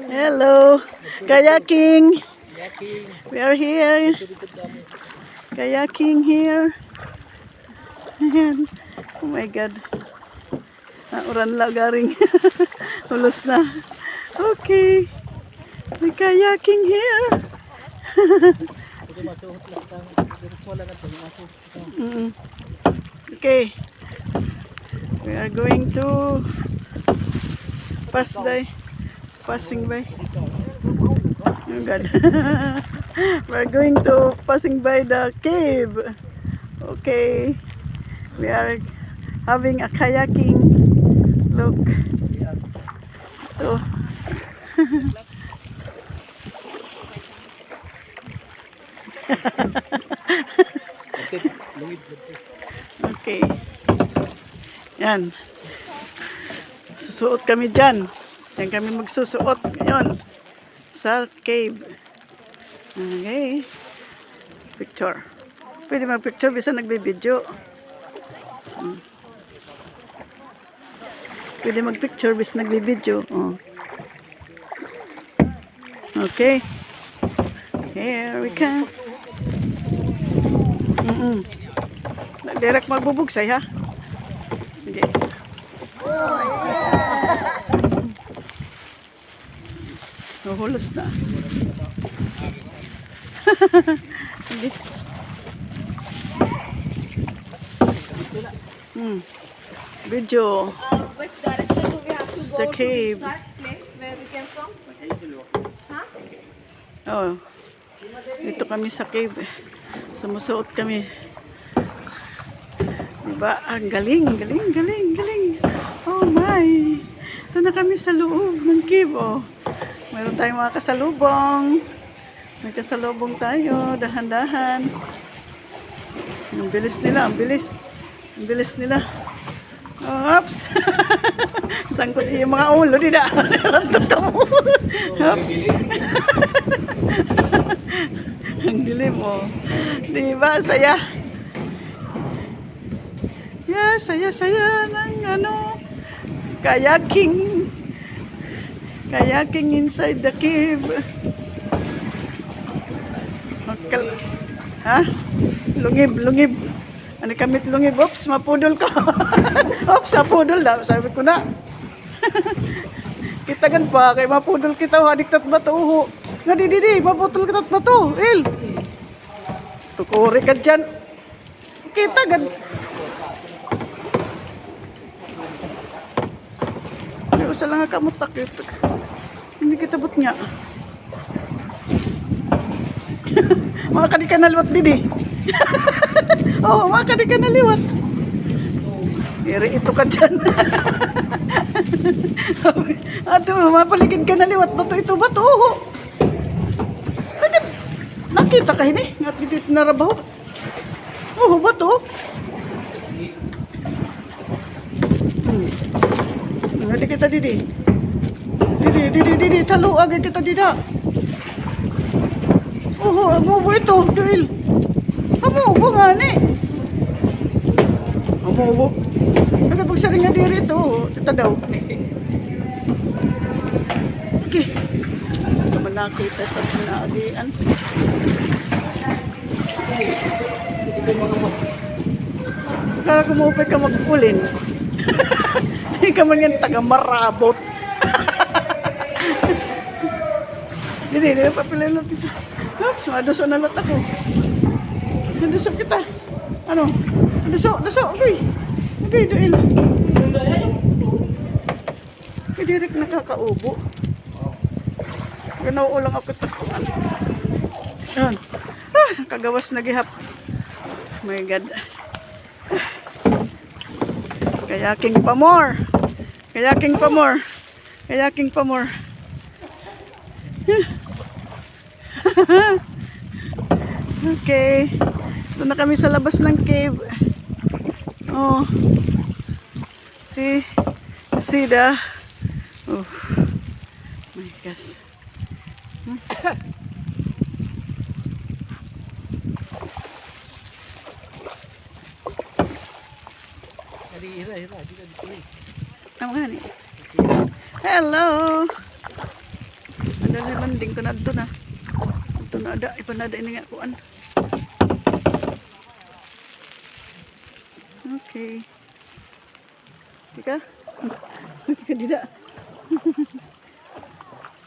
Hello. Kayaking. We are here. Kayaking here. Ayan. Oh my God. Uran lagaring. Ulos na. Okay. May kayaking here. Okay. We are going to passing by. Oh God. We're going to passing by the cave. Okay. We are having a kayaking look. So okay. Yan. Susuot kami dyan. Yan kami magsusuot ngayon sa cave. Okay. Picture. Pwede mag-picture bisa nagbe-video. Pwede mag-picture bisa nagbe-video. Oh. Okay. Here we come. Direct magbubugsay ha. Okay. Hulos na. Okay. Video. Which direction do we have to It's go the cave. to that place where we came from? Huh? Oh. Dito kami sa cave. Sumusuot kami. Diba? Ang galing. Oh my. Ito na kami sa loob ng cave. Oh. Meron tayong mga kasalubong. May kasalubong tayo. Dahan-dahan. Ang bilis nila. Ang bilis nila. Oh, oops. Sangkot yung mga ulo. Di na. Oops. Ang dilim oh. Diba? Saya. Yeah, saya ng kayaking inside the cave. Ha? Lungib. Ano kami lungib? Oops, mapudol ka. Oops, mapudol na. Sabi ko na. Kita gan pa, kay mapudol kita. Hadik tat bato. Nga di, mapudol kita tat bato. Il. Tukuri ka dyan. Kita gan. Usa lang nga kamutak ito. Hindi kita but niya. Mga kadi ka naliwat didi. Oo, mga kadi ka naliwat. Iri ito ka dyan. Ato, mapaligid ka naliwat. Bato ito, bato. Nakita ka hini? Ngat dito narabaw. Oo, bato. Hindi kita didi. Didi, talo agad kita dida. Oh, amo ito, Joel. Amo nga ni. Amo. Agad pagsaring nga diri ito, kita daw. Okay. Ito man nakita ito na agian. Kaya kumupay ka magpulin. Hindi ka man yan taga-marabot. Hindi papilin lang dito. Oops, maduso na lot ako. Maduso kita. Ano? Maduso, okay. Okay, Joel. Kaya direct nakakaubo. Ganaw ulang ako takuan. Yan. Nakagawas na gihap. Oh my God. Kayaking pa more. Okay. Ito na kami sa labas ng cave. Oh. See the oh my gosh. Hello. Dahil may banding ko na ito na. Ito na ada. Ipanada ini nga kuan. Okay. Ika? Ika dida.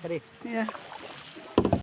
Kari. Yeah.